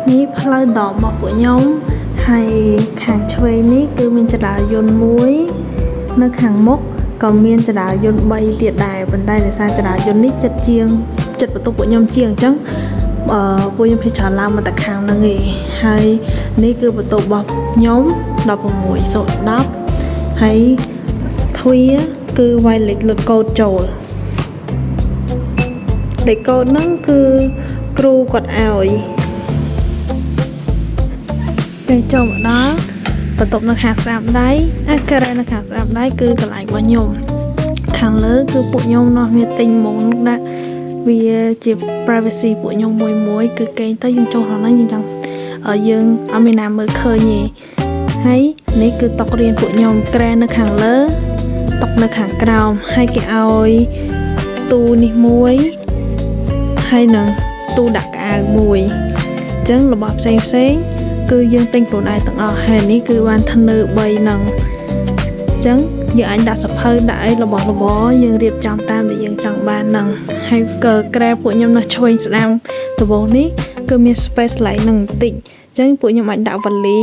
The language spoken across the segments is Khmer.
នេះផ្លូវដកមកពួកខ្ញុំហើយខាងឆ្វេងនេះគឺមានចរាយន្តមួយនៅខាងមុខក៏មានចរាយន្ត3ទៀតដែរប៉ុន្តែដោយសារចរាយន្តនេះចិត្តបន្ទប់ពួកខ្ញុំជាងអញ្ចឹងពួកខ្ញុំភ័យច្រើនឡើងមកតែខាងហ្នឹងឯងហើយនេះគឺបន្ទប់របស់ខ្ញុំ16/10ហើយទ្វារគឺវាយលេខកូដចូលលេខកូដហ្នឹងគឺគ្រូគាត់ឲ្យពេលចូលមកដល់បន្ទប់នៅខាងស្ដាំដៃការ៉េនៅខាងស្ដាំដៃគឺកន្លែងរបស់ខ្ញុំខាងលើគឺពួកខ្ញុំនោះមានទិញមុងដាក់វាជា privacy ពួកខ្ញុំមួយគឺគេងទៅយើងចូលខាងហ្នឹងយើងអត់មានណាមើលឃើញទេហើយនេះគឺតុរៀនពួកខ្ញុំក្រែនៅខាងលើតុនៅខាងក្រោមហើយគេឲ្យទូនេះមួយហើយនឹងទូដាក់កៅមួយអញ្ចឹងរបស់ផ្សេងគឺយើងទិញខ្លួនឯងទាំងអស់ហើយនេះគឺបានធ្នើ3ហ្នឹងអញ្ចឹងយើងអាចដាក់សភៅដាក់អីរបស់របរយើងរៀបចំតាមដែលយើងចង់បានហ្នឹងហើយក៏ក្រែពួកខ្ញុំនៅឆ្វេងស្ដាំដំបូងនេះគឺមាន space កន្លែងហ្នឹងបន្តិចអញ្ចឹងពួកខ្ញុំអាចដាក់វ៉ាលី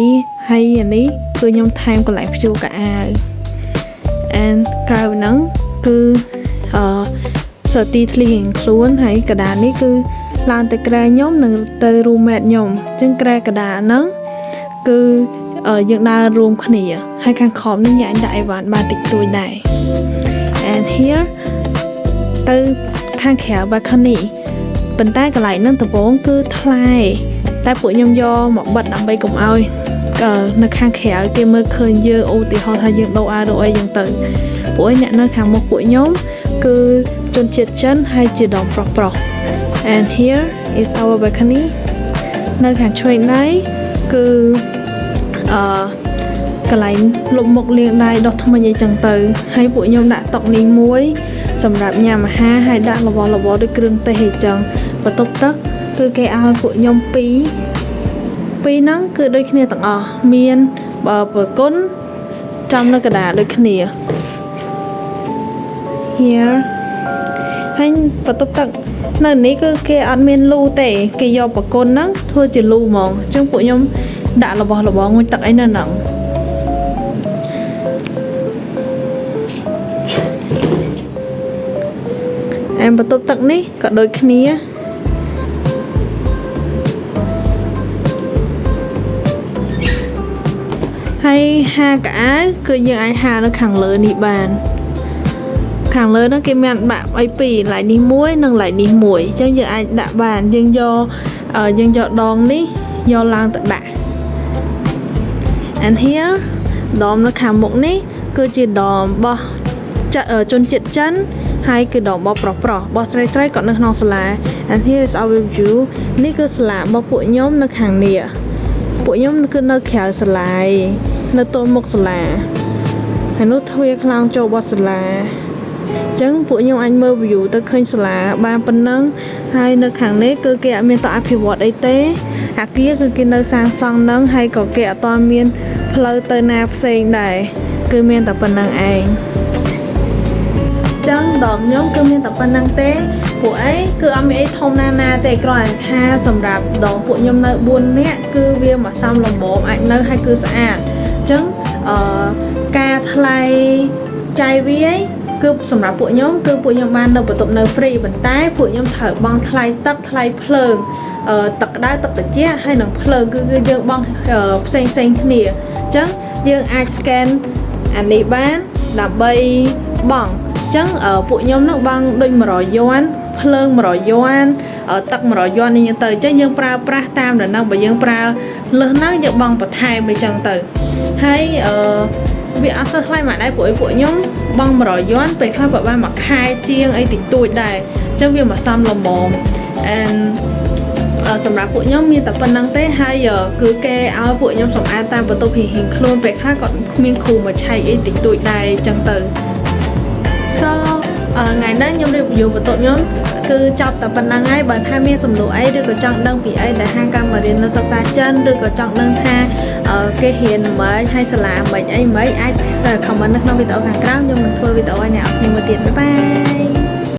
ហើយអានេះគឺខ្ញុំថែមកន្លែងព្យួរកៅអៅand ក្រៅហ្នឹងគឺ30 ធ្លីខ្លួនហើយកដានេះគឺឡើងទៅក្រែខ្ញុំនិងទៅ roommate ខ្ញុំអញ្ចឹងក្រែកដាហ្នឹងគឺយើងដើររួមគ្នាហើយខាងខំនេះយើងអាចដាក់អីវ៉ាន់បានតិចតួចដែរ and here ទៅខាងក្រៅ balcony ប៉ុន្តែកន្លែងហ្នឹងដំបូងគឺថ្លៃតែពួកខ្ញុំយកមកបិទដើម្បីកុំឲ្យនៅខាងក្រៅគេមើលឃើញយើងឧទាហរណ៍ថាយើងដូរអាដូរអីយ៉ាងទៅពួកអ្នកនៅខាងមុខពួកខ្ញុំគឺជនជាតិចិនហើយជាដងប្រុស and here is our balcony នៅខាងឆ្វេងដៃគឺកន្លែងលុបមុខលាងដៃដុសថ្មិញអីចឹងទៅហើយពួកខ្ញុំដាក់តុនេះមួយសម្រាប់ញ៉ាំអាហារហើយដាក់របស់ដូចគ្រឿងទេសអីចឹងបន្ទប់ទឹកគឺគេឲ្យពួកខ្ញុំពីរហ្នឹងគឺដូចគ្នាទាំងអស់មានប្រគុណចំនៅកណ្ដាលដូចគ្នា here ហើយបន្ទប់ទឹកនៅនេះគឺគេអត់មានលូទេគេយកប្រគុណហ្នឹងធ្វើជាលូហ្មងអញ្ចឹងពួកខ្ញុំដាក់របស់ងុយទឹកអីនៅហ្នឹងបន្ទប់ទឹកនេះក៏ដូចគ្នាហើយហាកៅអៅគឺយើងអាចហានៅខាងលើនេះបានខាងលើហ្នឹងគេមានបាក់អីពីរឡៃនេះមួយនិងឡៃនេះមួយអញ្ចឹងយើងអាចដាក់បានយើងយកដងនេះយកឡើងទៅដាក់ and here ដមនៅខាងមុខនេះគឺជាដមរបស់ជនជាតិចិនហើយគឺដមរបស់ប្រុសរបស់ស្រីក៏នៅក្នុងសាលា and here is our view នេះគឺសាលារបស់ពួកខ្ញុំនៅខាងនេះពួកខ្ញុំគឺនៅក្រៅសាលានៅទល់មុខសាលាហើយនោះទ្វារខ្លោងចូលរបស់សាលាអញ្ចឹងពួកខ្ញុំអាចមើល view ទៅឃើញសាលាបានប៉ុណ្ណឹងហើយនៅខាងនេះគឺគេអត់មានតអភិវឌ្ឍអីទេអាគារគឺគេនៅសាងសង់ហ្នឹងហើយក៏គេអត់ទាន់មានផ្លូវទៅណាផ្សេងដែរគឺមានតែប៉ុណ្្នឹងឯងចឹងដល់ខ្ញុំគឺមានតែប៉ុណ្្នឹងទេពួកអីគឺអត់មានអីធំណាទេគ្រាន់តែថាសម្រាប់ដល់ពួកខ្ញុំនៅ4នាក់គឺវាមកសំលំមអាចនៅហើយគឺស្អាតអញ្ចឹងការថ្លៃចាយវាគឺសម្រាប់ពួកខ្ញុំគឺពួកខ្ញុំបាននៅបន្ទប់នៅ free ប៉ុន្តែពួកខ្ញុំត្រូវបង់ថ្លៃទឹកថ្លៃភ្លើងទឹកក្តៅទឹកត្រជាក់ហើយនឹងភ្លើងគឺយើងបង់ផ្សេងគ្នាអញ្ចឹងយើងអាច scan អានេះបានដើម្បីបង់អញ្ចឹងពួកខ្ញុំនឹងបង់ដូច100យួនភ្លើង100យួនទឹក100យួននេះទៅអញ្ចឹងយើងប្រើប្រាស់តាមដំណឹងបើយើងប្រើលើសហ្នឹងយើងបង់បន្ថែមអញ្ចឹងទៅហើយវាអត់សូវថ្លៃមកដែរពួកខ្ញុំបង់100យួនពេលខ្លះក៏បានមួយខែជាងអីតិចតួចដែរអញ្ចឹងវាមកសំលមand សម្រាប់ពួកខ្ញុំមានតែប៉ុណ្្នឹងទេហើយគឺគេឲ្យពួកខ្ញុំសម្អាតតាមបន្ទប់រៀងខ្លួនពេលខ្លះក៏គ្មានគ្រូមកឆែកអីតិចតួចដែរអញ្ចឹងទៅ so ថ្ងៃនេះខ្ញុំ review បន្ទប់ខ្ញុំគឺចប់តែប៉ុណ្្នឹងហើយបើថាមានសំណួរអីឬក៏ចង់ដឹងពីអីដែលហាងកាមេរៀននៅសិក្សាចិនឬក៏ចង់ដឹងថាគេរៀនមិនហើយសាលាមិនអីមិនអាច comment នៅក្នុងវីដេអូខាងក្រោមខ្ញុំនឹងធ្វើវីដេអូឲ្យអ្នកនរគ្នាមើលទៀតបាយ